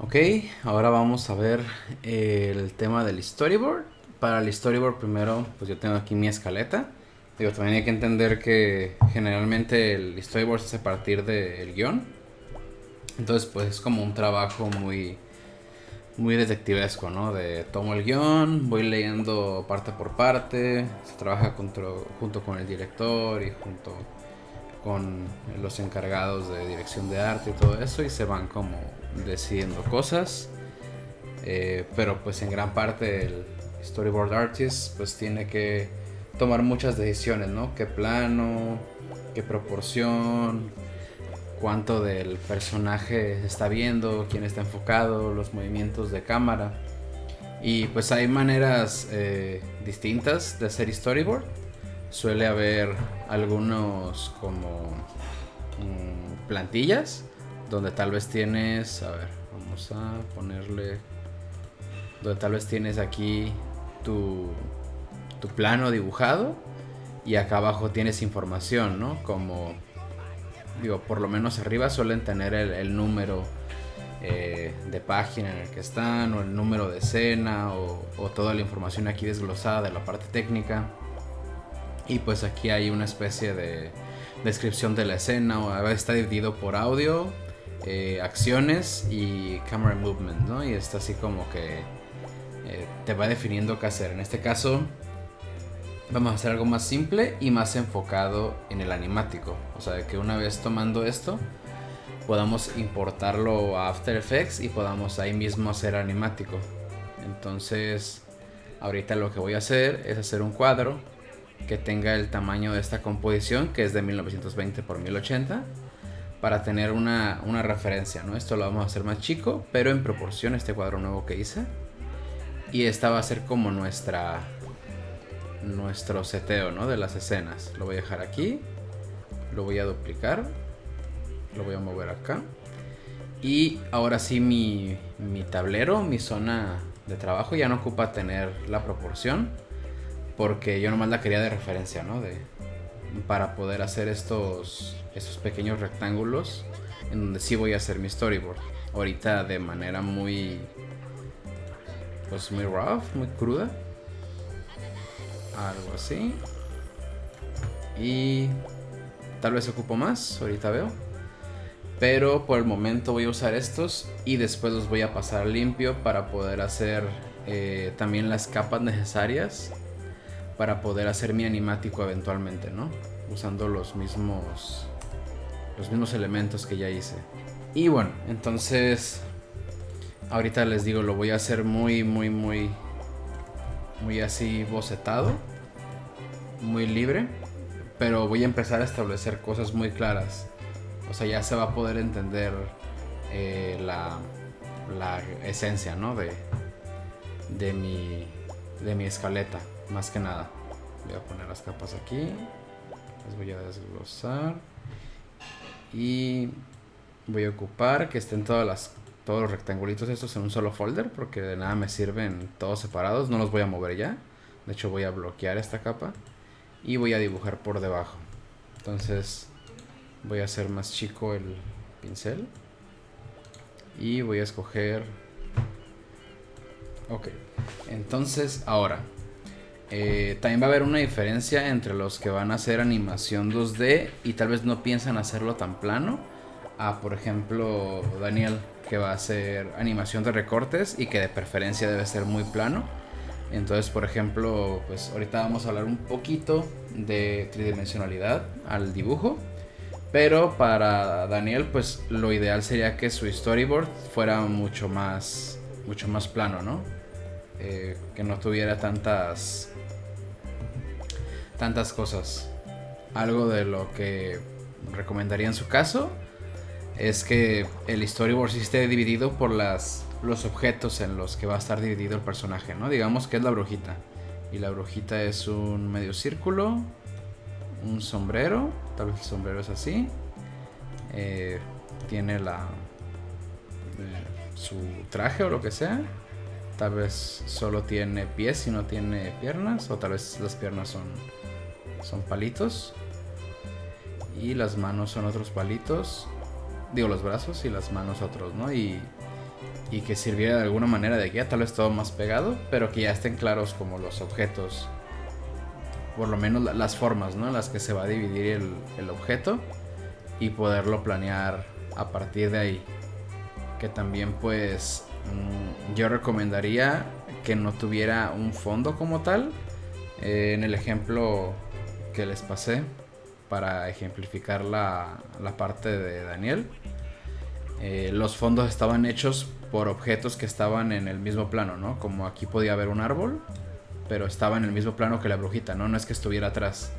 Ok, ahora vamos a ver el tema del storyboard. Para el storyboard primero, pues yo tengo aquí mi escaleta. Digo, también hay que entender que generalmente el storyboard se hace a partir del guión. Entonces, pues es como un trabajo muy detectivesco, ¿no? De tomo el guión, voy leyendo parte por parte, se trabaja junto con el director y junto con los encargados de dirección de arte y todo eso, y se van como decidiendo cosas. Pero pues en gran parte el storyboard artist pues tiene que tomar muchas decisiones, ¿no? ¿Qué plano? ¿Qué proporción? ¿Cuánto del personaje se está viendo? ¿Quién está enfocado? Los movimientos de cámara. Y pues hay maneras distintas de hacer storyboard. Suele haber algunos como plantillas donde tal vez tienes, a ver, vamos a ponerle, donde tal vez tienes aquí tu, tu plano dibujado y acá abajo tienes información, ¿no? Como, digo, por lo menos arriba suelen tener el número de página en el que están, o el número de escena, o toda la información aquí desglosada de la parte técnica. Y pues aquí hay una especie de descripción de la escena, o a veces está dividido por audio, acciones y camera movement, ¿no? Y está así como que te va definiendo qué hacer. En este caso vamos a hacer algo más simple y más enfocado en el animático. O sea, que una vez tomando esto podamos importarlo a After Effects y podamos ahí mismo hacer animático. Entonces ahorita lo que voy a hacer es hacer un cuadro que tenga el tamaño de esta composición, que es de 1920 por 1080, para tener una referencia, ¿no? Esto lo vamos a hacer más chico, pero en proporción a este cuadro nuevo que hice. Y esta va a ser como nuestro seteo, ¿no? De las escenas. Lo voy a dejar aquí, lo voy a duplicar, lo voy a mover acá. Y ahora sí mi tablero, mi zona de trabajo ya no ocupa tener la proporción, porque yo nomás la quería de referencia, ¿no? Para poder hacer estos pequeños rectángulos en donde sí voy a hacer mi storyboard. Ahorita de manera muy rough, muy cruda. Algo así. Y tal vez ocupo más, ahorita veo. Pero por el momento voy a usar estos y después los voy a pasar limpio para poder hacer también las capas necesarias para poder hacer mi animático eventualmente, ¿no? Usando los mismos elementos que ya hice. Y bueno, entonces ahorita les digo, lo voy a hacer muy así bocetado, muy libre, pero voy a empezar a establecer cosas muy claras. O sea, ya se va a poder entender la esencia, ¿no? De mi escaleta, más que nada. Voy a poner las capas aquí, las voy a desglosar y voy a ocupar que estén todos los rectangulitos estos en un solo folder, porque de nada me sirven todos separados. No los voy a mover ya. De hecho voy a bloquear esta capa y voy a dibujar por debajo. Entonces voy a hacer más chico el pincel y voy a escoger. Ok, entonces ahora también va a haber una diferencia entre los que van a hacer animación 2D y tal vez no piensan hacerlo tan plano, a por ejemplo Daniel, que va a hacer animación de recortes y que de preferencia debe ser muy plano. Entonces, por ejemplo, pues ahorita vamos a hablar un poquito de tridimensionalidad al dibujo. Pero para Daniel, pues lo ideal sería que su storyboard fuera mucho más plano, ¿no? Que no tuviera tantas cosas. Algo de lo que recomendaría en su caso es que el storyboard sí esté dividido por los objetos en los que va a estar dividido el personaje, ¿no? Digamos que es la brujita. Y la brujita es un medio círculo, un sombrero, tal vez el sombrero es así, tiene su traje o lo que sea, tal vez solo tiene pies y no tiene piernas, o tal vez las piernas son palitos y las manos son otros palitos, digo los brazos y las manos otros, ¿no? Y y que sirviera de alguna manera de guía, tal vez todo más pegado, pero que ya estén claros como los objetos, por lo menos las formas, ¿no? En las que se va a dividir el objeto y poderlo planear a partir de ahí. Que también pues yo recomendaría que no tuviera un fondo como tal. En el ejemplo que les pasé para ejemplificar la parte de Daniel, los fondos estaban hechos por objetos que estaban en el mismo plano, ¿no? Como aquí podía haber un árbol, pero estaba en el mismo plano que la brujita, ¿no? No es que estuviera atrás.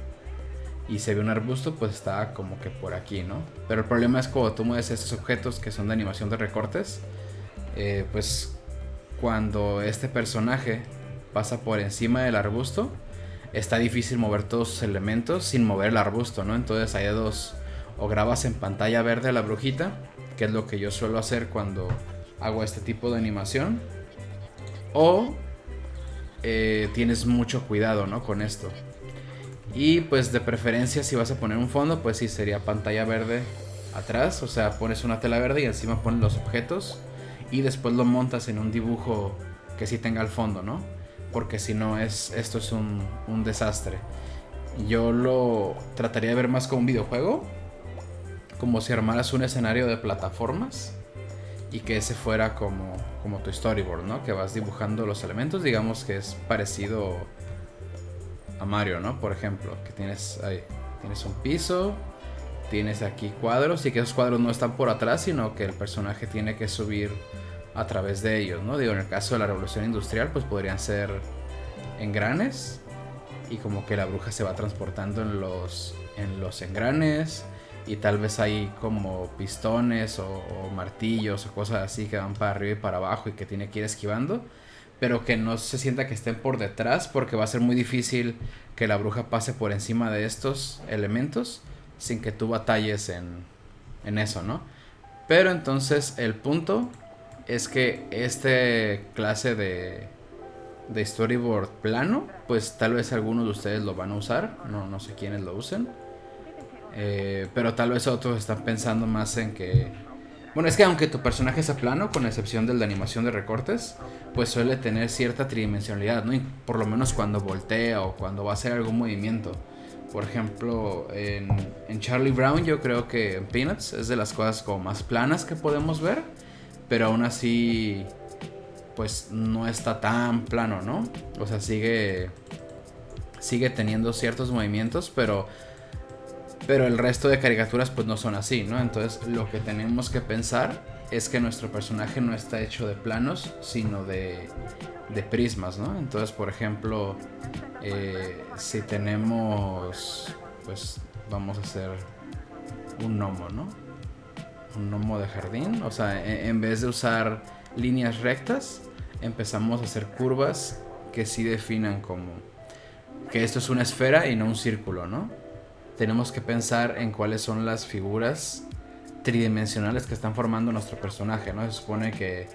Y se ve un arbusto, pues está como que por aquí, ¿no? Pero el problema es cuando tú mueves estos objetos que son de animación de recortes, pues cuando este personaje pasa por encima del arbusto, está difícil mover todos sus elementos sin mover el arbusto, ¿no? Entonces hay dos: o grabas en pantalla verde a la brujita, que es lo que yo suelo hacer cuando hago este tipo de animación, o tienes mucho cuidado, ¿no? Con esto. Y pues de preferencia, si vas a poner un fondo, pues sí sería pantalla verde atrás, o sea, pones una tela verde y encima pones los objetos y después lo montas en un dibujo que sí tenga el fondo, ¿no? Porque si no, esto es un desastre. Yo lo trataría de ver más como un videojuego, como si armaras un escenario de plataformas y que ese fuera como tu storyboard, ¿no? Que vas dibujando los elementos, digamos que es parecido a Mario, ¿no? Por ejemplo, que tienes un piso, tienes aquí cuadros y que esos cuadros no están por atrás, sino que el personaje tiene que subir a través de ellos, ¿no? Digo, en el caso de la revolución industrial, pues podrían ser engranes y como que la bruja se va transportando en los engranes y tal vez hay como pistones o martillos o cosas así que van para arriba y para abajo y que tiene que ir esquivando, pero que no se sienta que estén por detrás, porque va a ser muy difícil que la bruja pase por encima de estos elementos sin que tú batalles en eso, ¿no? Pero entonces el punto es que este clase de storyboard plano, pues tal vez algunos de ustedes lo van a usar, no sé quiénes lo usen, pero tal vez otros están pensando más en que, bueno, es que aunque tu personaje sea plano, con excepción del de animación de recortes, pues suele tener cierta tridimensionalidad, ¿no? Y por lo menos cuando voltea o cuando va a hacer algún movimiento. Por ejemplo, en Charlie Brown, yo creo que en Peanuts es de las cosas como más planas que podemos ver, pero aún así, pues no está tan plano, ¿no? O sea, sigue teniendo ciertos movimientos, pero el resto de caricaturas pues no son así, ¿no? Entonces lo que tenemos que pensar es que nuestro personaje no está hecho de planos, sino de prismas, ¿no? Entonces, por ejemplo, si tenemos, pues vamos a hacer un gnomo, ¿no? Un gnomo de jardín, o sea, en vez de usar líneas rectas, empezamos a hacer curvas que sí definan como que esto es una esfera y no un círculo, ¿no? Tenemos que pensar en cuáles son las figuras tridimensionales que están formando nuestro personaje, ¿no? Se supone que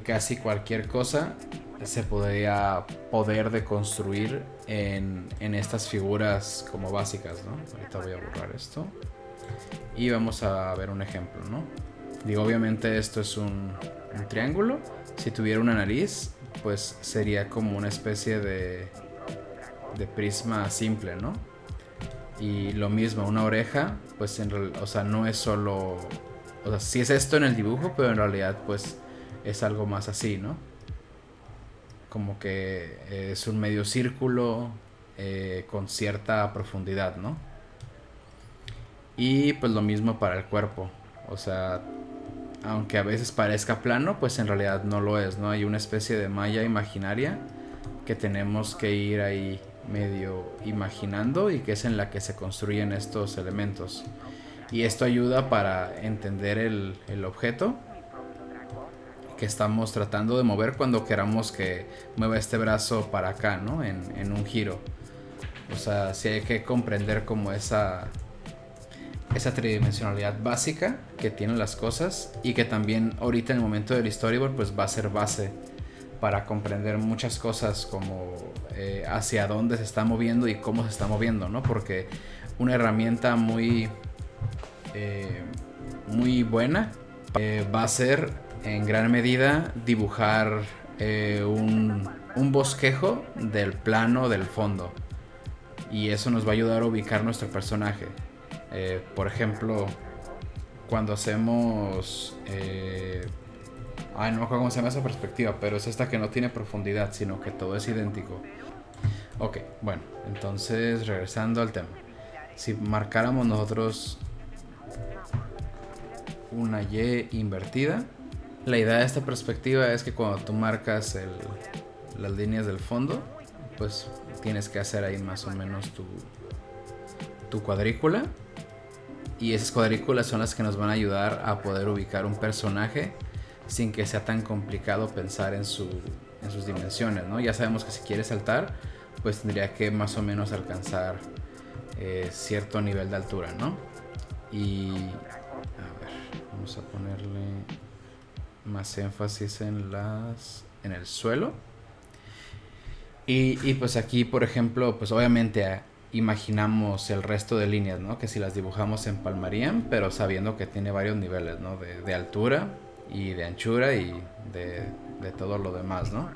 casi cualquier cosa se podría deconstruir en estas figuras como básicas, ¿no? Ahorita voy a borrar esto y vamos a ver un ejemplo, ¿no? Digo, obviamente esto es un triángulo. Si tuviera una nariz, pues sería como una especie de prisma simple, ¿no? Y lo mismo, una oreja, pues o sea, no es solo, o sea, sí es esto en el dibujo, pero en realidad pues es algo más así, ¿no? Como que es un medio círculo con cierta profundidad, ¿no? Y pues lo mismo para el cuerpo, o sea, aunque a veces parezca plano, pues en realidad no lo es, ¿no? Hay una especie de malla imaginaria que tenemos que ir ahí medio imaginando y que es en la que se construyen estos elementos. Y esto ayuda para entender el objeto que estamos tratando de mover cuando queramos que mueva este brazo para acá, ¿no? En un giro. O sea, sí hay que comprender como esa tridimensionalidad básica que tienen las cosas y que también ahorita en el momento del storyboard pues va a ser base para comprender muchas cosas como hacia dónde se está moviendo y cómo se está moviendo, ¿no? Porque una herramienta muy buena va a ser en gran medida dibujar un bosquejo del plano del fondo. Y eso nos va a ayudar a ubicar nuestro personaje. Por ejemplo, cuando hacemos... no me acuerdo cómo se llama esa perspectiva, pero es esta que no tiene profundidad, sino que todo es idéntico. Ok, bueno, entonces regresando al tema. Si marcáramos nosotros una Y invertida, la idea de esta perspectiva es que cuando tú marcas las líneas del fondo, pues tienes que hacer ahí más o menos tu cuadrícula. Y esas cuadrículas son las que nos van a ayudar a poder ubicar un personaje sin que sea tan complicado pensar en sus dimensiones, ¿no? Ya sabemos que si quiere saltar, pues tendría que más o menos alcanzar cierto nivel de altura, ¿no? Y a ver, vamos a ponerle más énfasis en el suelo. Y pues aquí, por ejemplo, pues obviamente imaginamos el resto de líneas, ¿no? Que si las dibujamos se empalmarían, pero sabiendo que tiene varios niveles, ¿no? De altura y de anchura y de todo lo demás, ¿no?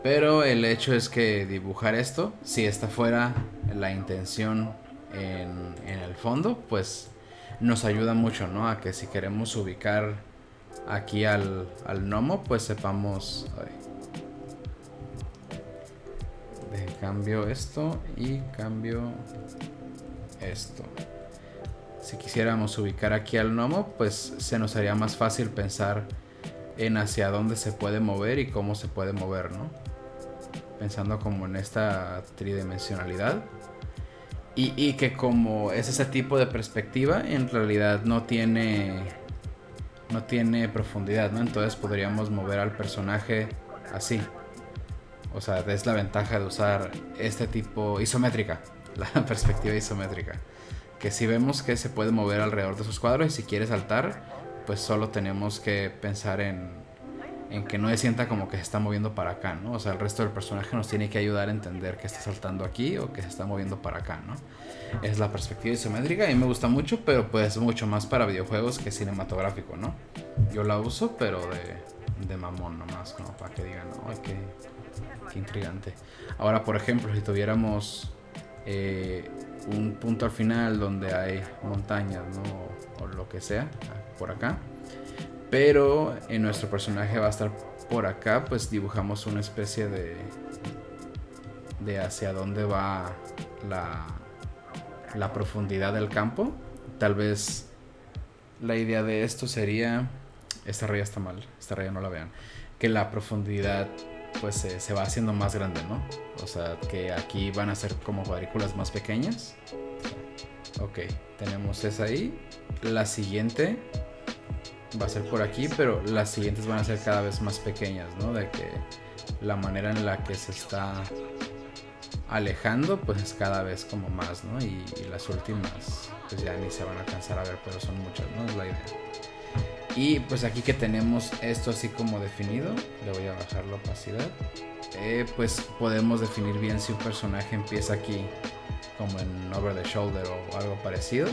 Pero el hecho es que dibujar esto, si esta fuera la intención en el fondo, pues nos ayuda mucho, ¿no? A que si queremos ubicar aquí al gnomo, pues sepamos... cambio esto y cambio esto. Si quisiéramos ubicar aquí al gnomo, pues se nos haría más fácil pensar en hacia dónde se puede mover y cómo se puede mover, ¿no? Pensando como en esta tridimensionalidad. Y que como es ese tipo de perspectiva, en realidad no tiene profundidad, ¿no? Entonces podríamos mover al personaje así. O sea, es la ventaja de usar este tipo isométrica, la perspectiva isométrica. Que si vemos que se puede mover alrededor de sus cuadros y si quiere saltar, pues solo tenemos que pensar en que no se sienta como que se está moviendo para acá, ¿no? O sea, el resto del personaje nos tiene que ayudar a entender que está saltando aquí o que se está moviendo para acá, ¿no? Es la perspectiva isométrica y me gusta mucho, pero pues mucho más para videojuegos que cinematográfico, ¿no? Yo la uso, pero de mamón nomás, como para que digan, no, qué intrigante. Ahora, por ejemplo, si tuviéramos un punto al final donde hay montañas, ¿no? O lo que sea, por acá, pero en nuestro personaje va a estar por acá, pues dibujamos una especie de hacia dónde va la profundidad del campo. Tal vez la idea de esto sería... Esta raya está mal, esta raya no la vean. Que la profundidad pues se va haciendo más grande, ¿no? O sea, que aquí van a ser como cuadrículas más pequeñas. Ok, tenemos esa ahí. La siguiente va a ser por aquí, pero las siguientes van a ser cada vez más pequeñas, ¿no? De que la manera en la que se está alejando pues es cada vez como más, ¿no? Y las últimas pues ya ni se van a alcanzar a ver, pero son muchas, ¿no? Es la idea. Y pues aquí que tenemos esto así como definido, le voy a bajar la opacidad, pues podemos definir bien si un personaje empieza aquí como en over the shoulder o algo parecido.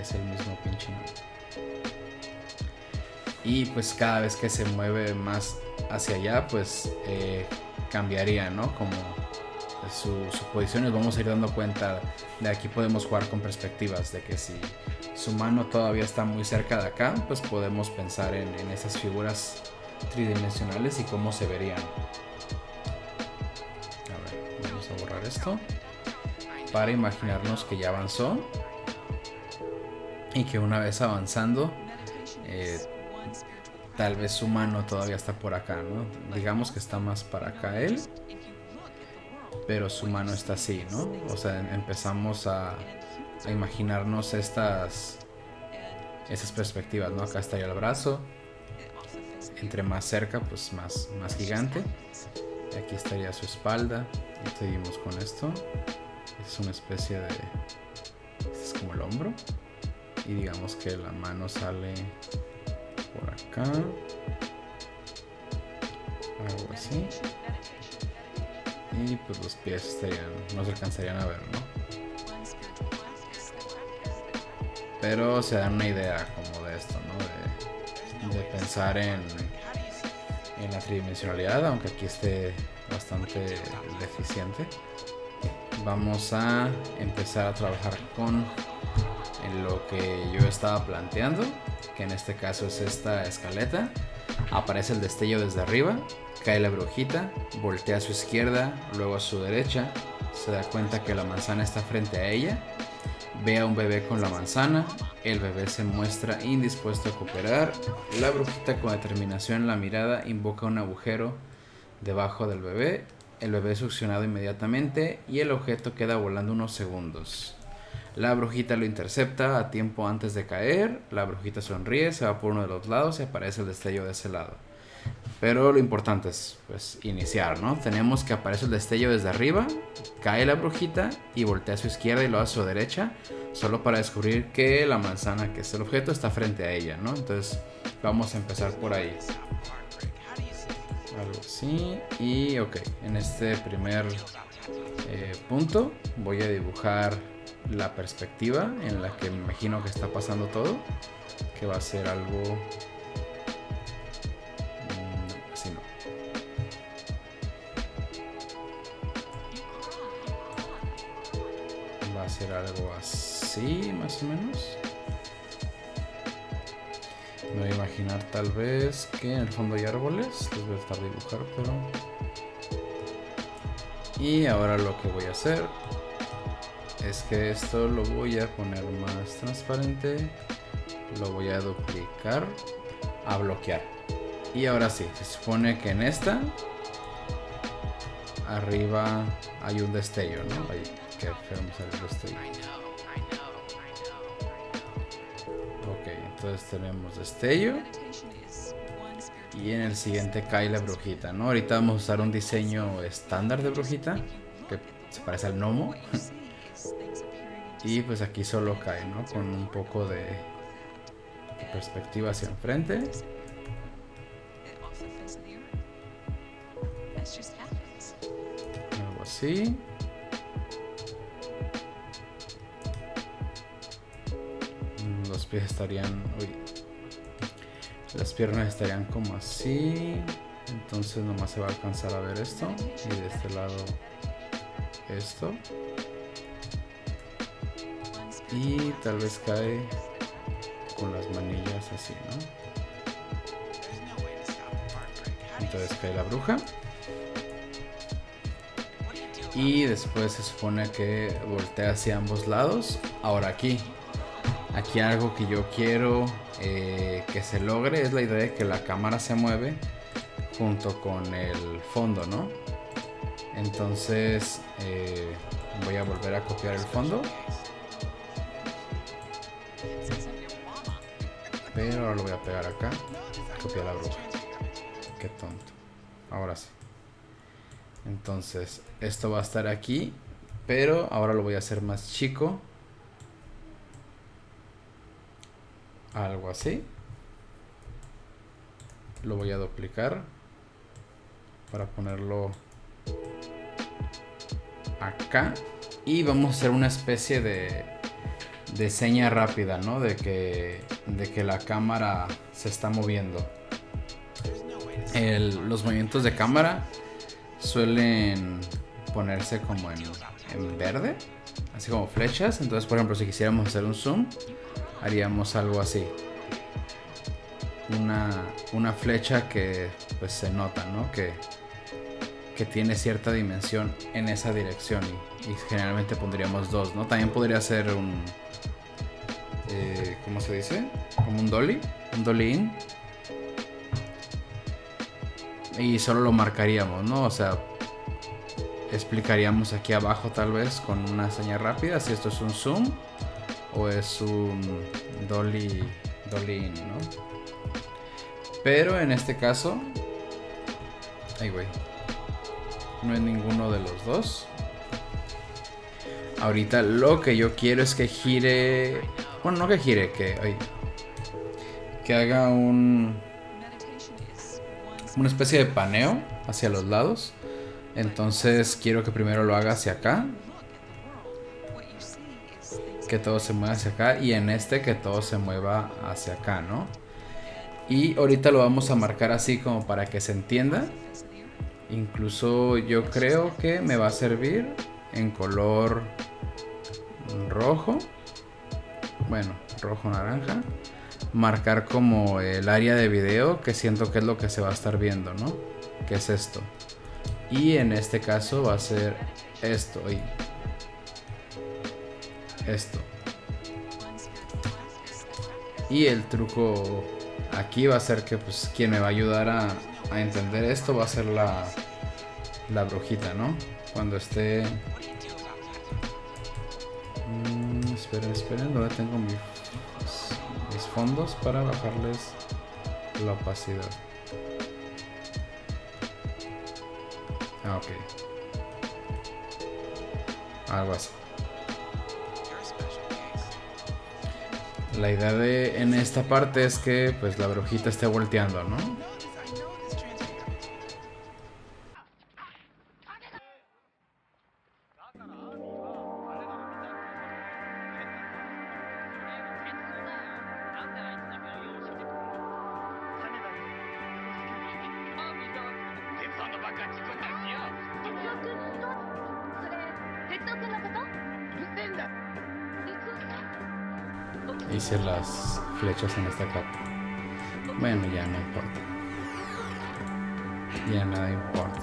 Es el mismo pinche, ¿no? Y pues cada vez que se mueve más hacia allá, pues cambiaría, ¿no? Como su posición. Nos vamos a ir dando cuenta de aquí. Podemos jugar con perspectivas de que si su mano todavía está muy cerca de acá, pues podemos pensar en esas figuras tridimensionales y cómo se verían. A ver, vamos a borrar esto para imaginarnos que ya avanzó y que una vez avanzando tal vez su mano todavía está por acá, ¿no? Digamos que está más para acá él, pero su mano está así, ¿no? O sea, empezamos a imaginarnos esas perspectivas, ¿no? Acá estaría el brazo, entre más cerca, pues más gigante. Y aquí estaría su espalda. Y seguimos con esto. Es una especie de... Este es como el hombro. Y digamos que la mano sale por acá. Algo así. Y pues los pies no se alcanzarían a ver, ¿no? Pero se dan una idea como de esto, ¿no? de pensar en la tridimensionalidad, aunque aquí esté bastante deficiente. Vamos a empezar a trabajar con lo que yo estaba planteando, que en este caso es esta escaleta. Aparece el destello desde arriba, cae la brujita, voltea a su izquierda, luego a su derecha, se da cuenta que la manzana está frente a ella, ve a un bebé con la manzana, el bebé se muestra indispuesto a cooperar, la brujita con determinación en la mirada invoca un agujero debajo del bebé, el bebé es succionado inmediatamente y el objeto queda volando unos segundos. La brujita lo intercepta a tiempo antes de caer, la brujita sonríe, se va por uno de los lados y aparece el destello de ese lado. Pero lo importante es pues iniciar, ¿no? Tenemos que aparece el destello desde arriba, cae la brujita y voltea a su izquierda y luego a su derecha, solo para descubrir que la manzana, que es el objeto, está frente a ella, ¿no? Entonces vamos a empezar por ahí. Algo así. Y ok, en este primer punto voy a dibujar la perspectiva en la que me imagino que está pasando todo, que va a ser algo así, no. Va a ser algo así más o menos. Me voy a imaginar tal vez que en el fondo hay árboles, los voy a estar dibujar, pero... Y ahora lo que voy a hacer es que esto lo voy a poner más transparente, lo voy a duplicar, a bloquear. Y ahora sí, se supone que en esta arriba hay un destello, ¿no? Ay, qué feo me sale el destello. Ok, entonces tenemos destello. Y en el siguiente cae la brujita, ¿no? Ahorita vamos a usar un diseño estándar de brujita, que se parece al gnomo. Y pues aquí solo cae, ¿no? Con un poco de perspectiva hacia enfrente. Algo así. Los pies estarían... Uy. Las piernas estarían como así. Entonces nomás se va a alcanzar a ver esto. Y de este lado esto. Y tal vez cae con las manillas así, ¿no? Entonces cae la bruja. Y después se supone que voltea hacia ambos lados. Ahora aquí algo que yo quiero que se logre es la idea de que la cámara se mueve junto con el fondo, ¿no? Entonces voy a volver a copiar el fondo. Pero ahora lo voy a pegar acá. Copiar la bruja. Qué tonto. Ahora sí. Entonces, esto va a estar aquí. Pero ahora lo voy a hacer más chico. Algo así. Lo voy a duplicar. Para ponerlo acá. Y vamos a hacer una especie de seña rápida, ¿no? De que la cámara se está moviendo. Los movimientos de cámara suelen ponerse como en verde, así como flechas. Entonces, por ejemplo, si quisiéramos hacer un zoom, haríamos algo así. Una flecha que pues se nota, ¿no? Que tiene cierta dimensión en esa dirección y generalmente pondríamos dos, ¿no? También podría ser un... ¿cómo se dice? Como un dolly in. Y solo lo marcaríamos, ¿no? O sea, explicaríamos aquí abajo tal vez con una señal rápida si esto es un zoom o es un dolly in, ¿no? Pero en este caso, ay güey, no es ninguno de los dos. Ahorita lo que yo quiero es que gire, bueno, no que gire, que haga una especie de paneo hacia los lados. Entonces quiero que primero lo haga hacia acá, que todo se mueva hacia acá, y en este que todo se mueva hacia acá, ¿no? Y ahorita lo vamos a marcar así como para que se entienda. Incluso yo creo que me va a servir en color rojo. Bueno, rojo naranja. Marcar como el área de video, que siento que es lo que se va a estar viendo, ¿no? Que es esto. Y en este caso va a ser esto. Esto. Y el truco aquí va a ser que pues quien me va a ayudar a entender esto va a ser la brujita, ¿no? Cuando esté... esperen, ¿dónde tengo mis fondos para bajarles la opacidad? Ah, ok. Algo así. La idea en esta parte es que pues la brujita esté volteando, ¿no? Hice las flechas en esta capa. Bueno, ya no importa. Ya nada importa.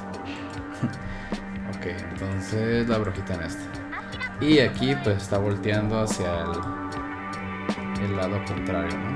Ok, entonces la brujita en esta. Y aquí pues está volteando hacia el lado contrario, ¿no?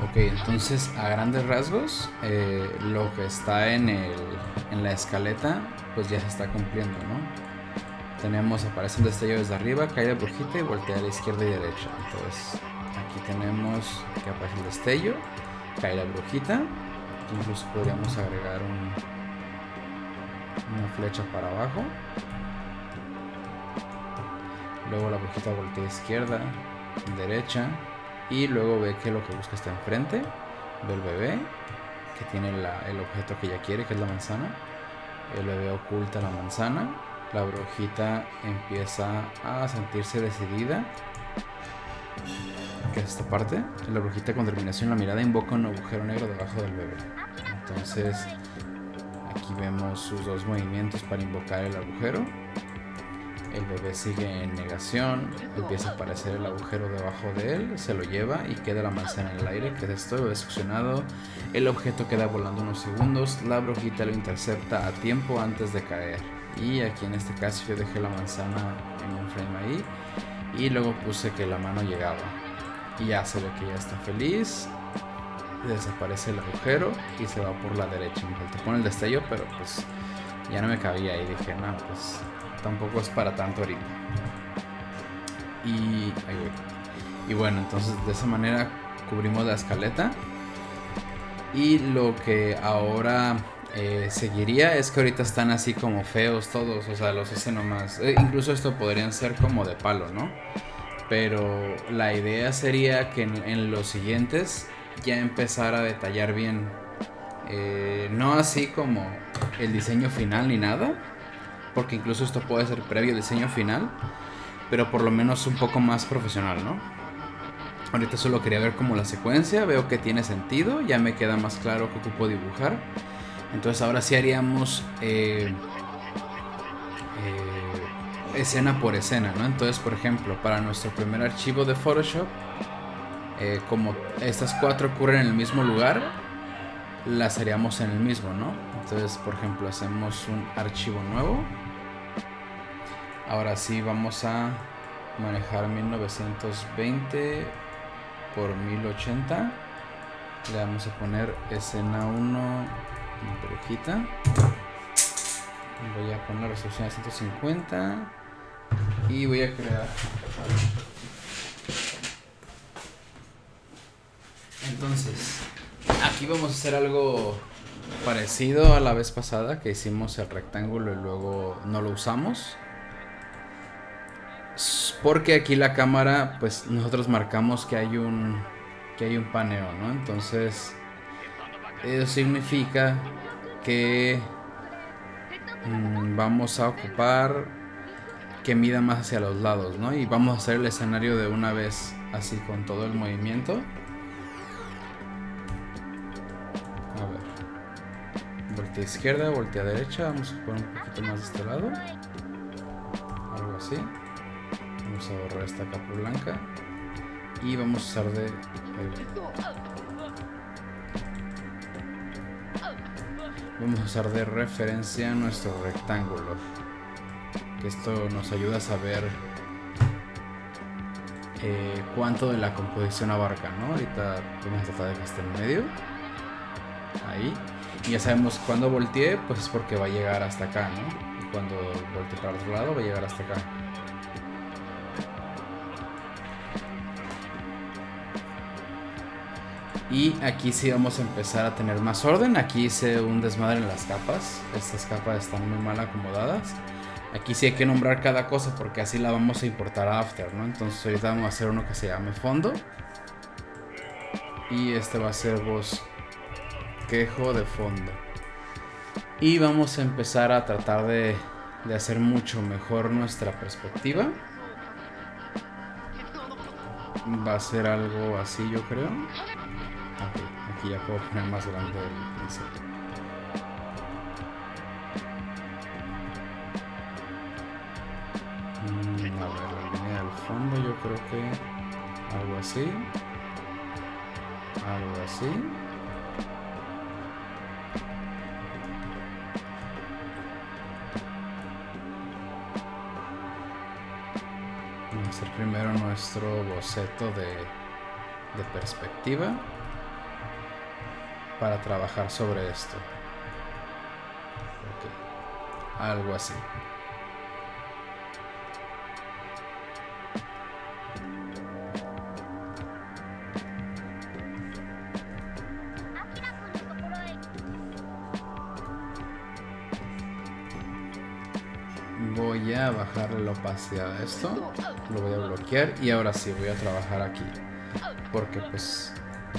Ok, entonces a grandes rasgos lo que está en la escaleta pues ya se está cumpliendo, ¿no? Tenemos, aparece el destello desde arriba, cae la brujita y voltea a la izquierda y derecha. Entonces aquí tenemos que aparece el destello, cae la brujita Aquí incluso podríamos agregar una flecha para abajo. Luego la brujita voltea a izquierda, derecha, y luego ve que lo que busca está enfrente. Ve el bebé, que tiene el objeto que ella quiere, que es la manzana. El bebé oculta la manzana. La brujita empieza a sentirse decidida, que es esta parte. La brujita, con determinación, la mirada invoca un agujero negro debajo del bebé. Entonces aquí vemos sus dos movimientos para invocar el agujero. El bebé sigue en negación, empieza a aparecer el agujero debajo de él, se lo lleva y queda la manzana en el aire, que es esto, el bebé succionado. El objeto queda volando unos segundos, la brujita lo intercepta a tiempo antes de caer. Y aquí en este caso yo dejé la manzana en un frame ahí y luego puse que la mano llegaba. Y ya se ve que ya está feliz, desaparece el agujero y se va por la derecha. Me faltó poner el destello, pero pues ya no me cabía y dije, no, pues tampoco es para tanto ahorita. Y bueno, entonces de esa manera cubrimos la escaleta. Y lo que ahora seguiría es que ahorita están así como feos todos, o sea, los hice nomás. Incluso esto podrían ser como de palo, ¿no? Pero la idea sería que en los siguientes ya empezar a detallar bien. No así como el diseño final ni nada, porque incluso esto puede ser previo al diseño final, pero por lo menos un poco más profesional, ¿no? Ahorita solo quería ver como la secuencia, veo que tiene sentido, ya me queda más claro que ocupo dibujar. Entonces ahora sí haríamos escena por escena, ¿no? Entonces, por ejemplo, para nuestro primer archivo de Photoshop, como estas 4 ocurren en el mismo lugar, las haríamos en el mismo, ¿no? Entonces, por ejemplo, hacemos un archivo nuevo. Ahora sí vamos a manejar 1920 por 1080. Le vamos a poner escena 1, brujita. Voy a poner la resolución a 150 y voy a crear. Entonces, aquí vamos a hacer algo parecido a la vez pasada, que hicimos el rectángulo y luego no lo usamos. Porque aquí la cámara, pues nosotros marcamos que hay un paneo, ¿no? Entonces, eso significa que vamos a ocupar que mida más hacia los lados, ¿no? Y vamos a hacer el escenario de una vez, así con todo el movimiento. A ver, voltea izquierda, voltea derecha. Vamos a poner un poquito más de este lado, algo así. Vamos a borrar esta capa blanca y vamos a usar de referencia nuestro rectángulo, que esto nos ayuda a saber cuánto de la composición abarca, ¿no? Ahorita vamos a tratar de que esté en medio, ahí, y ya sabemos cuando voltee, pues es porque va a llegar hasta acá, ¿no? Y cuando voltee para el otro lado va a llegar hasta acá. Y aquí sí vamos a empezar a tener más orden. Aquí hice un desmadre en las capas. Estas capas están muy mal acomodadas. Aquí sí hay que nombrar cada cosa porque así la vamos a importar a After, ¿no? Entonces ahorita vamos a hacer uno que se llame fondo. Y este va a ser bosquejo de fondo. Y vamos a empezar a tratar de hacer mucho mejor nuestra perspectiva. Va a ser algo así, yo creo. Okay, aquí ya puedo poner más grande el pincel. A ver, la línea del fondo yo creo que algo así. Algo así. Vamos a hacer primero nuestro boceto de perspectiva para trabajar sobre esto. Okay. Algo así. voy a bajarle la opacidad a esto. Lo voy a bloquear y ahora sí voy a trabajar aquí. Porque pues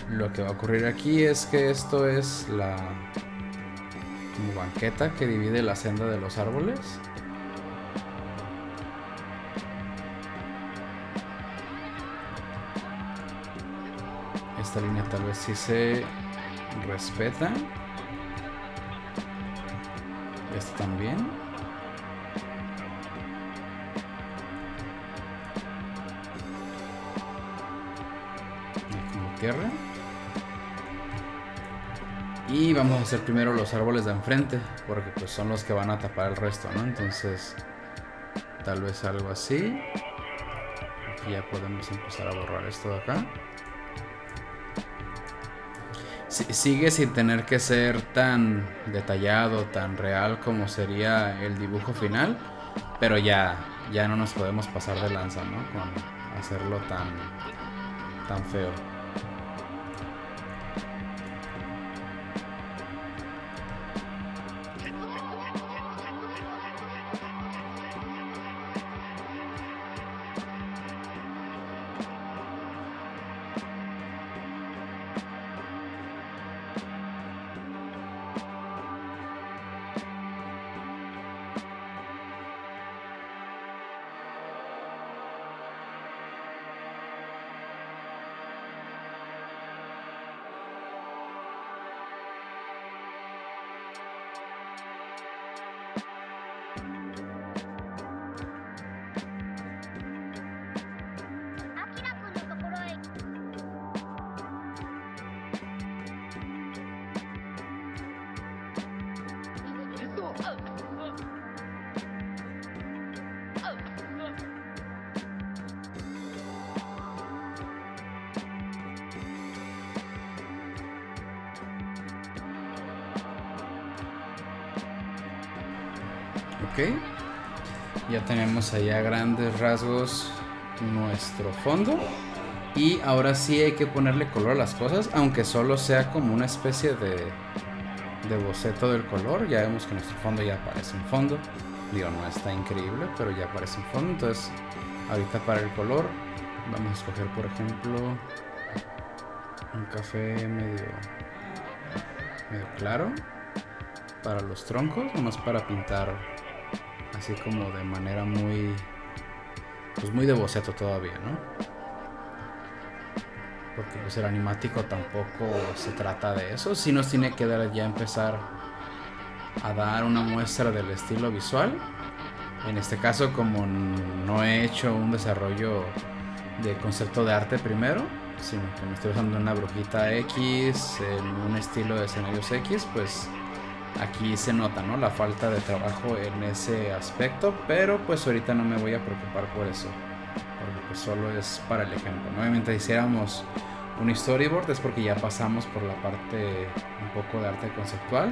lo que va a ocurrir aquí es que esto es la como banqueta que divide la senda de los árboles. Esta línea tal vez sí se respeta. Esto también. Como tierra. Y vamos a hacer primero los árboles de enfrente, porque pues son los que van a tapar el resto, ¿no? Entonces, tal vez algo así. Aquí ya podemos empezar a borrar esto de acá. Sigue sin tener que ser tan detallado, tan real como sería el dibujo final, pero ya no nos podemos pasar de lanza, ¿no? Con hacerlo tan feo. Ok, ya tenemos ahí a grandes rasgos nuestro fondo. Y ahora sí hay que ponerle color a las cosas, aunque solo sea como una especie de boceto del color. Ya vemos que nuestro fondo ya parece un fondo. Digo, no está increíble, pero ya parece un fondo. Entonces, ahorita para el color, vamos a escoger, por ejemplo, un café medio claro para los troncos, nomás para pintar así como de manera muy de boceto todavía, ¿no? Porque pues el animático tampoco se trata de eso. Sí nos tiene que dar ya empezar a dar una muestra del estilo visual. En este caso, como no he hecho un desarrollo de concepto de arte primero, sino que me estoy usando una brujita X en un estilo de escenarios X, pues aquí se nota, ¿no?, la falta de trabajo en ese aspecto, pero pues ahorita no me voy a preocupar por eso, porque pues solo es para el ejemplo. Obviamente, si hiciéramos un storyboard es porque ya pasamos por la parte un poco de arte conceptual,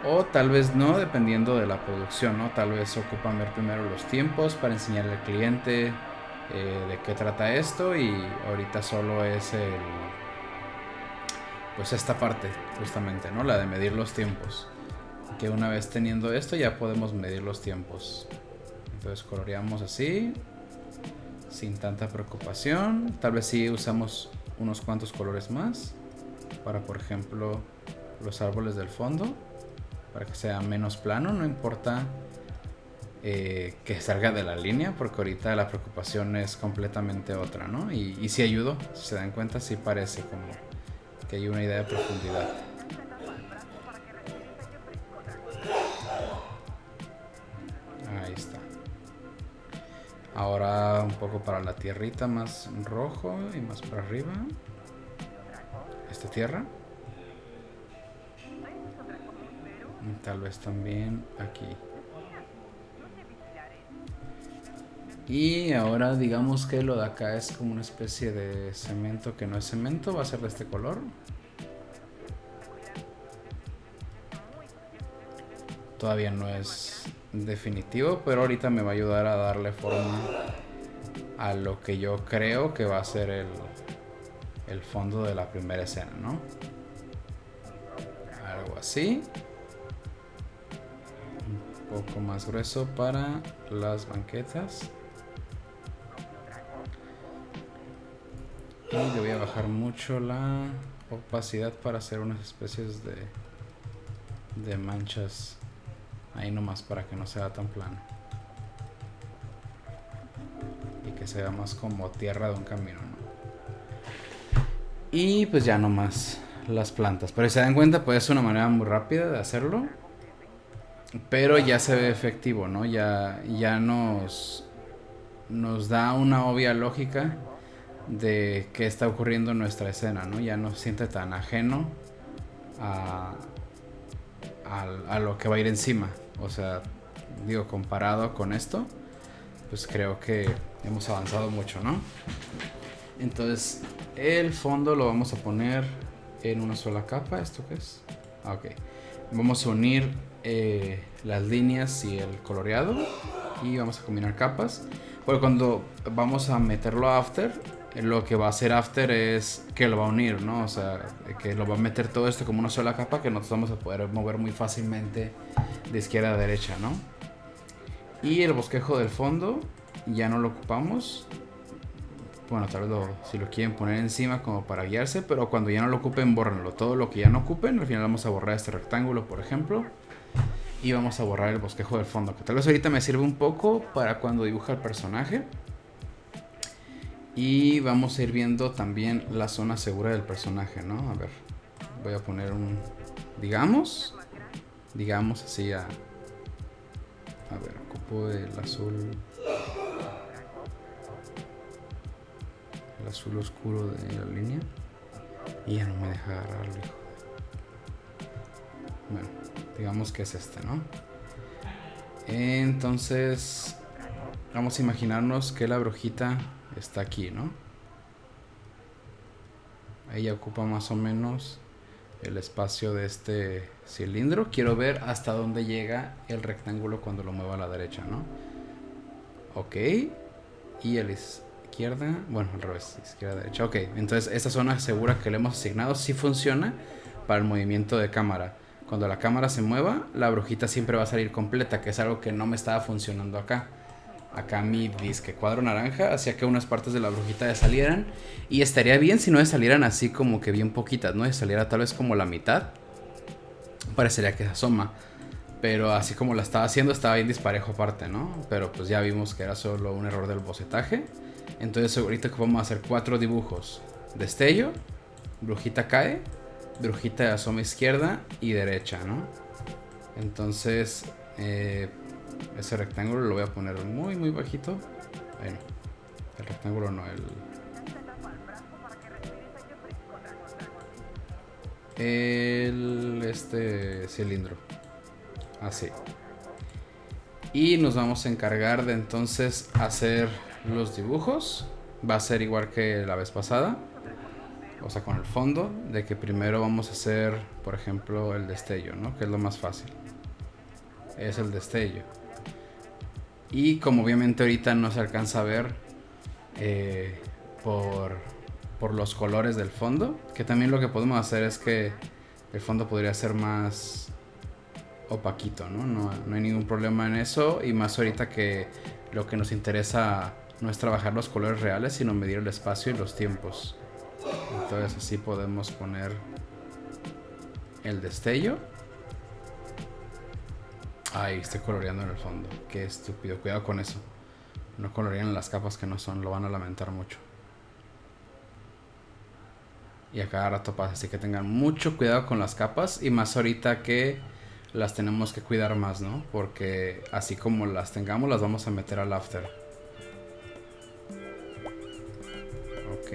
o tal vez no, dependiendo de la producción, ¿no? Tal vez ocupan ver primero los tiempos para enseñarle al cliente de qué trata esto, y ahorita solo es pues esta parte justamente, ¿no?, la de medir los tiempos, que una vez teniendo esto ya podemos medir los tiempos. Entonces coloreamos así sin tanta preocupación. Tal vez sí usamos unos cuantos colores más para, por ejemplo, los árboles del fondo, para que sea menos plano. No importa que salga de la línea, porque ahorita la preocupación es completamente otra, ¿no? Y sí ayudó, si se dan cuenta, sí parece como que hay una idea de profundidad. Ahí está. Ahora un poco para la tierrita, más rojo y más para arriba. Esta tierra. Y tal vez también aquí. Y ahora digamos que lo de acá es como una especie de cemento que no es cemento. Va a ser de este color. Todavía no es definitivo, pero ahorita me va a ayudar a darle forma a lo que yo creo que va a ser el fondo de la primera escena, ¿no? Algo así. poco más grueso para las banquetas. Y le voy a bajar mucho la opacidad para hacer unas especies de manchas ahí nomás para que no sea tan plano. Y que sea más como tierra de un camino, ¿no? Y pues ya nomás las plantas. Pero si se dan cuenta, pues es una manera muy rápida de hacerlo. Pero ya se ve efectivo, ¿no? Ya nos da una obvia lógica de qué está ocurriendo en nuestra escena, ¿no? Ya no se siente tan ajeno a lo que va a ir encima. O sea, digo, comparado con esto, pues creo que hemos avanzado mucho, ¿no? Entonces, el fondo lo vamos a poner en una sola capa. ¿Esto qué es? Ok. Vamos a unir las líneas y el coloreado y vamos a combinar capas. Porque cuando vamos a meterlo a After, lo que va a hacer After es que lo va a unir, ¿no? O sea, que lo va a meter todo esto como una sola capa que nosotros vamos a poder mover muy fácilmente de izquierda a derecha, ¿no? Y el bosquejo del fondo ya no lo ocupamos. Bueno, tal vez si lo quieren poner encima como para guiarse, pero cuando ya no lo ocupen, bórrenlo. Todo lo que ya no ocupen, al final vamos a borrar este rectángulo, por ejemplo. Y vamos a borrar el bosquejo del fondo, que tal vez ahorita me sirve un poco para cuando dibuja el personaje. Y vamos a ir viendo también la zona segura del personaje, ¿no? A ver, voy a poner un... Digamos así a ver, ocupo el azul... El azul oscuro de la línea. Y ya no me deja agarrarlo, hijo. Bueno, digamos que es este, ¿no? Entonces, vamos a imaginarnos que la brujita está aquí, ¿no? Ella ocupa más o menos el espacio de este cilindro. Quiero ver hasta dónde llega el rectángulo cuando lo mueva a la derecha, ¿no? Ok. Y el izquierda, bueno, al revés, izquierda, derecha. Ok, entonces esta zona segura que le hemos asignado sí funciona para el movimiento de cámara. Cuando la cámara se mueva, la brujita siempre va a salir completa, que es algo que no me estaba funcionando acá. Acá mi disque cuadro naranja hacía que unas partes de la brujita ya salieran. Y estaría bien si no salieran así como que bien poquitas, ¿no? Si saliera tal vez como la mitad, parecería que se asoma. Pero así como la estaba haciendo, estaba bien disparejo aparte, ¿no? Pero pues ya vimos que era solo un error del bocetaje. Entonces ahorita que vamos a hacer 4 dibujos. Destello, brujita cae, brujita asoma izquierda y derecha, ¿no? Entonces ese rectángulo lo voy a poner muy muy bajito. Bueno, el rectángulo no, este cilindro. Así. Y nos vamos a encargar de entonces hacer los dibujos. Va a ser igual que la vez pasada, o sea, con el fondo, de que primero vamos a hacer, por ejemplo, el destello, ¿no? Que es lo más fácil. Es el destello. Y como obviamente ahorita no se alcanza a ver por los colores del fondo, que también lo que podemos hacer es que el fondo podría ser más opaquito, ¿no? No hay ningún problema en eso. Y más ahorita que lo que nos interesa no es trabajar los colores reales, sino medir el espacio y los tiempos. Entonces así podemos poner el destello. Ay, estoy coloreando en el fondo. Qué estúpido, cuidado con eso. No colorean las capas que no son, lo van a lamentar mucho. Y a cada rato pasa, así que tengan mucho cuidado con las capas. Y más ahorita que las tenemos que cuidar más, ¿no? Porque así como las tengamos, las vamos a meter al After. Ok,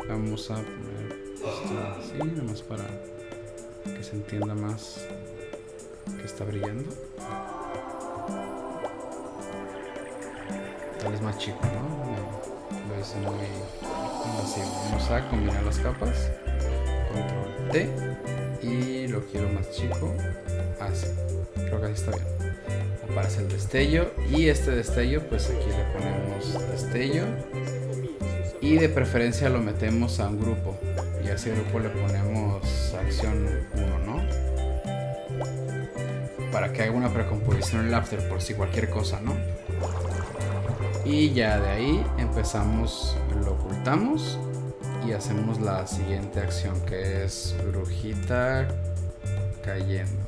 vamos a poner esto así, nomás para que se entienda más que está brillando. Tal vez más chico, ¿no? Es muy masivo. Vamos a combinar las capas. Control T. Y lo quiero más chico. Así. Creo que así está bien. Aparece el destello. Y este destello, pues aquí le ponemos destello. Y de preferencia lo metemos a un grupo. Y a ese grupo le ponemos acción 1, ¿no? para que haga una precomposición en el after por si cualquier cosa, ¿no? Y ya de ahí empezamos, lo ocultamos y hacemos la siguiente acción, que es brujita cayendo.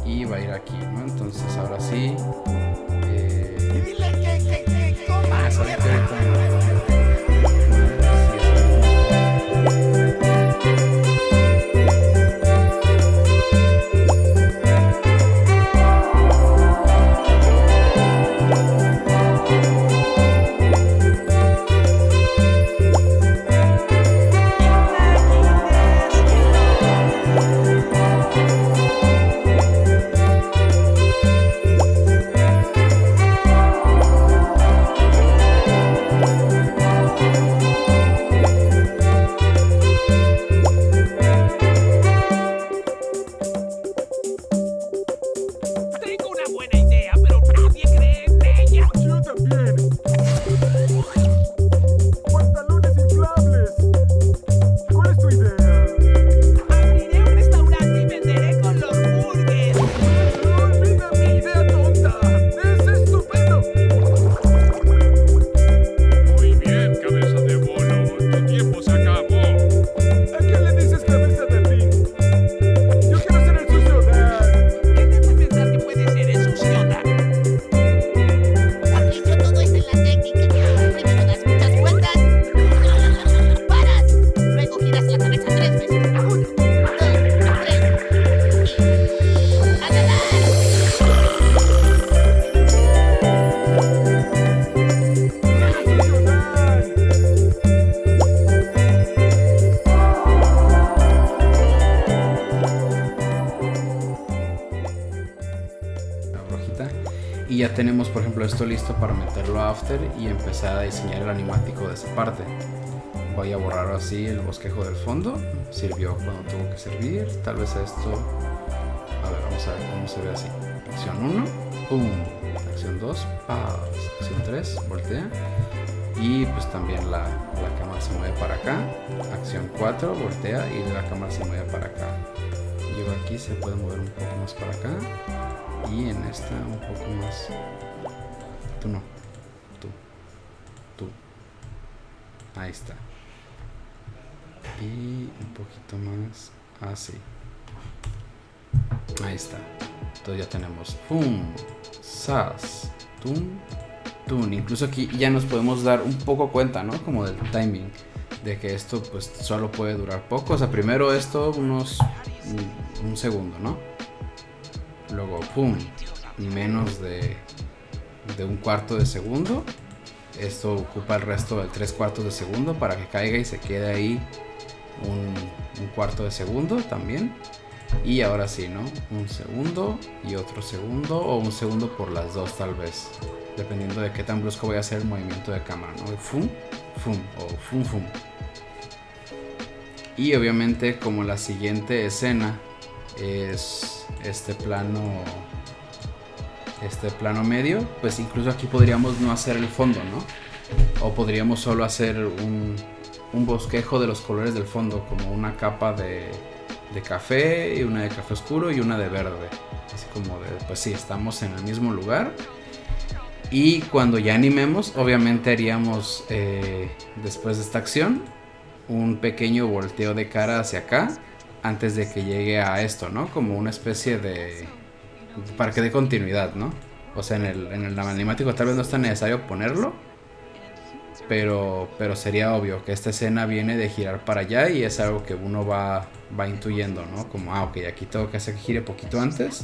Y va a ir aquí, ¿no? Entonces ahora sí. Y ya tenemos, por ejemplo, esto listo para meterlo a After y empezar a diseñar el animático de esa parte. Voy a borrar así el bosquejo del fondo. Sirvió cuando tuvo que servir. Tal vez esto... A ver, vamos a ver cómo se ve así. Acción 1, pum. Acción 2, paz. Acción 3, voltea. Y pues también la cámara se mueve para acá. Acción 4, voltea y la cámara se mueve para acá. Llego aquí, se puede mover un poco más para acá. Y en esta un poco más. Tú no. Tú. Ahí está. Y un poquito más así. Ahí está. Entonces ya tenemos pum, sas, tum, tun. Incluso aquí ya nos podemos dar un poco cuenta, ¿no? Como del timing. De que esto pues solo puede durar poco. O sea, primero esto un segundo, ¿no? Luego pum, menos de un cuarto de segundo. Esto ocupa el resto del 3/4 de segundo para que caiga y se quede ahí un cuarto de segundo también. Y ahora sí, ¿no? Un segundo y otro segundo, o un segundo por las dos tal vez, dependiendo de qué tan brusco voy a hacer el movimiento de cámara, ¿no? Fum, fum o fum, fum. Y obviamente como la siguiente escena es este plano medio, pues incluso aquí podríamos no hacer el fondo, ¿no? O podríamos solo hacer un bosquejo de los colores del fondo, como una capa de café, y una de café oscuro y una de verde, así como de, pues sí, estamos en el mismo lugar. Y cuando ya animemos, obviamente haríamos después de esta acción un pequeño volteo de cara hacia acá antes de que llegue a esto, ¿no? Como una especie de... para que dé continuidad, ¿no? O sea, en el animático tal vez no es tan necesario ponerlo, pero sería obvio que esta escena viene de girar para allá y es algo que uno va intuyendo, ¿no? Como, ok, aquí tengo que hacer que gire poquito antes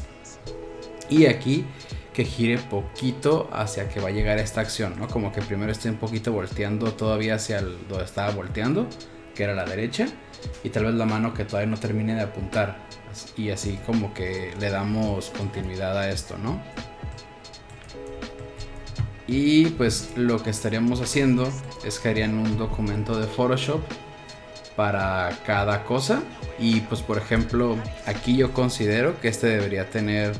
y aquí que gire poquito hacia que va a llegar esta acción, ¿no? Como que primero estoy un poquito volteando todavía hacia donde estaba volteando, que era la derecha, y tal vez la mano que todavía no termine de apuntar, y así como que le damos continuidad a esto, ¿no? Y pues lo que estaríamos haciendo es que harían un documento de Photoshop para cada cosa. Y pues por ejemplo aquí yo considero que este debería tener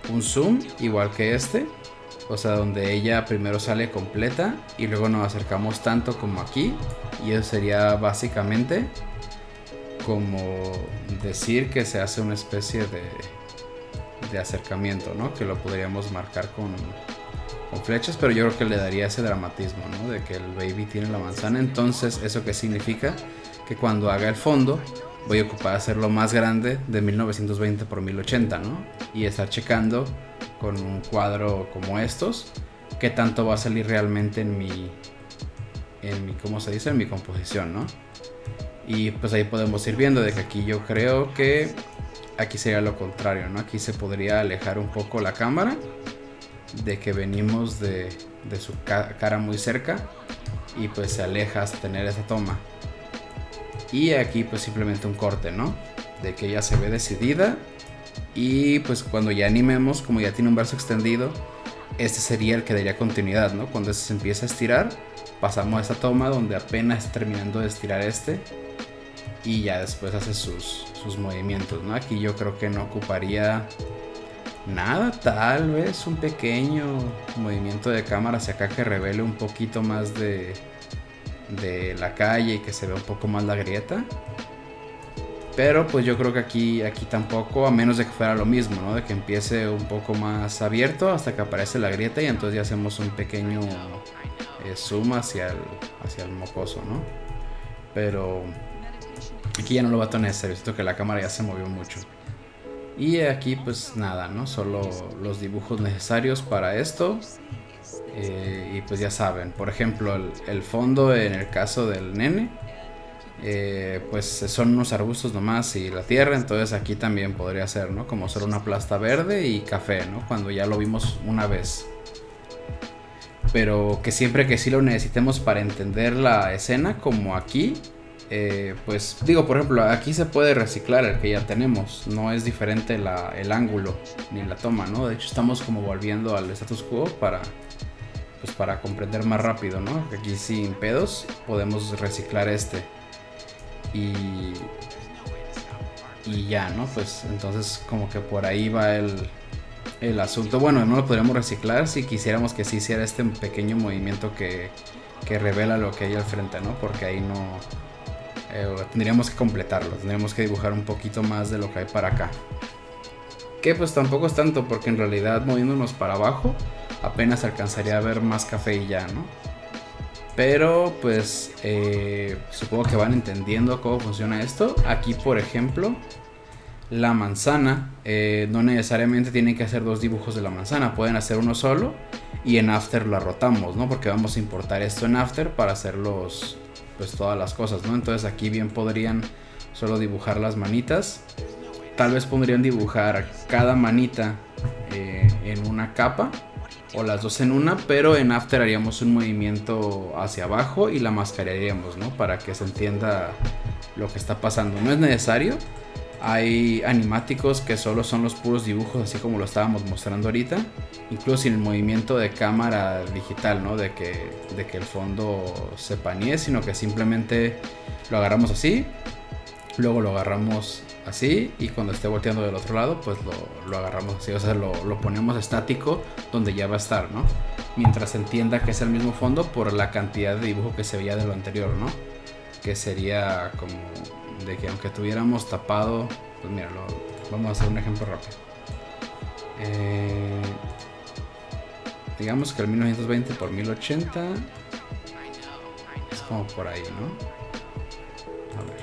un zoom igual que este, o sea, donde ella primero sale completa y luego nos acercamos tanto como aquí, y eso sería básicamente como decir que se hace una especie de acercamiento, ¿no? Que lo podríamos marcar con flechas, pero yo creo que le daría ese dramatismo, ¿no? De que el baby tiene la manzana. Entonces, ¿eso qué significa? Que cuando haga el fondo voy a ocupar hacerlo más grande de 1920 por 1080, ¿no? Y estar checando con un cuadro como estos qué tanto va a salir realmente en mi ¿cómo se dice? En mi composición, ¿no? Y pues ahí podemos ir viendo de que aquí yo creo que aquí sería lo contrario, ¿no? Aquí se podría alejar un poco la cámara, de que venimos de su cara muy cerca y pues se aleja hasta tener esa toma. Y aquí pues simplemente un corte, ¿no? De que ella se ve decidida y pues cuando ya animemos, como ya tiene un brazo extendido, este sería el que daría continuidad, ¿no? Cuando se empieza a estirar, pasamos a esta toma donde apenas está terminando de estirar y ya después hace sus movimientos, ¿no? Aquí yo creo que no ocuparía nada, tal vez un pequeño movimiento de cámara hacia acá que revele un poquito más de la calle y que se vea un poco más la grieta. Pero pues yo creo que aquí tampoco, a menos de que fuera lo mismo, ¿no? De que empiece un poco más abierto hasta que aparece la grieta y entonces ya hacemos un pequeño zoom hacia el mocoso, ¿no? Pero aquí ya no lo va a tener necesario, siento que la cámara ya se movió mucho. Y aquí pues nada, ¿no? Solo los dibujos necesarios para esto. Y pues ya saben, por ejemplo el fondo en el caso del nene, pues son unos arbustos nomás y la tierra. Entonces aquí también podría ser, ¿no? Como solo una plasta verde y café, ¿no? Cuando ya lo vimos una vez. Pero que siempre que sí lo necesitemos para entender la escena, como aquí, pues digo, por ejemplo, aquí se puede reciclar el que ya tenemos. No es diferente el ángulo ni la toma, ¿no? De hecho estamos como volviendo al status quo para comprender más rápido, ¿no? Aquí sin pedos podemos reciclar y ya, ¿no? Pues entonces como que por ahí va el asunto. Bueno, no lo podríamos reciclar si quisiéramos que sí hiciera este pequeño movimiento que revela lo que hay al frente, ¿no? Porque ahí no tendríamos que completarlo, tendríamos que dibujar un poquito más de lo que hay para acá, que pues tampoco es tanto, porque en realidad moviéndonos para abajo apenas alcanzaría a ver más café y ya, ¿no? Pero pues supongo que van entendiendo cómo funciona esto. Aquí por ejemplo la manzana, no necesariamente tienen que hacer dos dibujos de la manzana, pueden hacer uno solo y en After la rotamos, ¿no? Porque vamos a importar esto en After para hacer pues todas las cosas, ¿no? Entonces aquí bien podrían solo dibujar las manitas. Tal vez podrían dibujar cada manita en una capa o las dos en una, pero en After haríamos un movimiento hacia abajo y la mascarearíamos, ¿no? Para que se entienda lo que está pasando. No es necesario. Hay animáticos que solo son los puros dibujos, así como lo estábamos mostrando ahorita, incluso sin el movimiento de cámara digital, ¿no? De que el fondo se panee, sino que simplemente lo agarramos así, luego lo agarramos así y cuando esté volteando del otro lado pues lo agarramos así, o sea lo ponemos estático donde ya va a estar, ¿no? Mientras se entienda que es el mismo fondo por la cantidad de dibujo que se veía de lo anterior, ¿no? Que sería como de que aunque tuviéramos tapado, pues mira, vamos a hacer un ejemplo rápido. Digamos que el 1920 por 1080 es como por ahí, ¿no? A ver,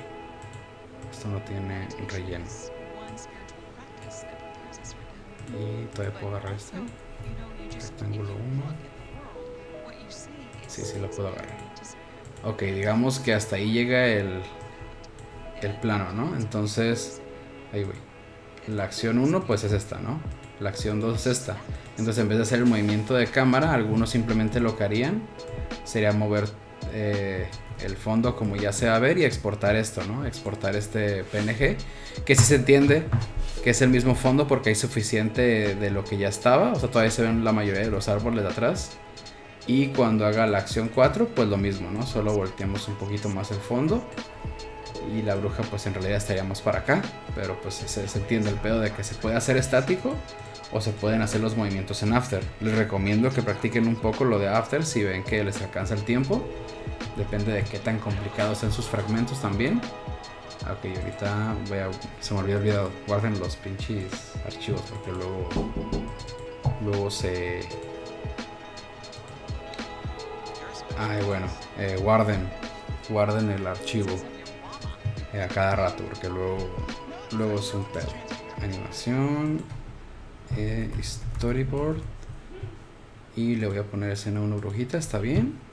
esto no tiene relleno y todavía puedo agarrar este rectángulo 1. Sí, lo puedo agarrar. Ok, digamos que hasta ahí llega el plano, ¿no? Entonces, ahí voy. La acción 1 pues es esta, ¿no? La acción 2 es esta. Entonces en vez de hacer el movimiento de cámara, algunos simplemente lo que harían sería mover el fondo como ya se va a ver y exportar esto, ¿no? Exportar este PNG, que sí se entiende que es el mismo fondo porque hay suficiente de lo que ya estaba. O sea, todavía se ven la mayoría de los árboles de atrás. Y cuando haga la acción 4, pues lo mismo, ¿no? Solo volteamos un poquito más el fondo y la bruja pues en realidad estaría más para acá, pero pues se entiende el pedo de que se puede hacer estático o se pueden hacer los movimientos en After. Les recomiendo que practiquen un poco lo de After si ven que les alcanza el tiempo, depende de qué tan complicados sean sus fragmentos también. Ok, ahorita se me había olvidado. Guarden los pinches archivos porque luego se... Ay, bueno, guarden el archivo a cada rato porque luego es un pedo. Animación, storyboard, y le voy a poner escena 1 brujita, ¿está bien?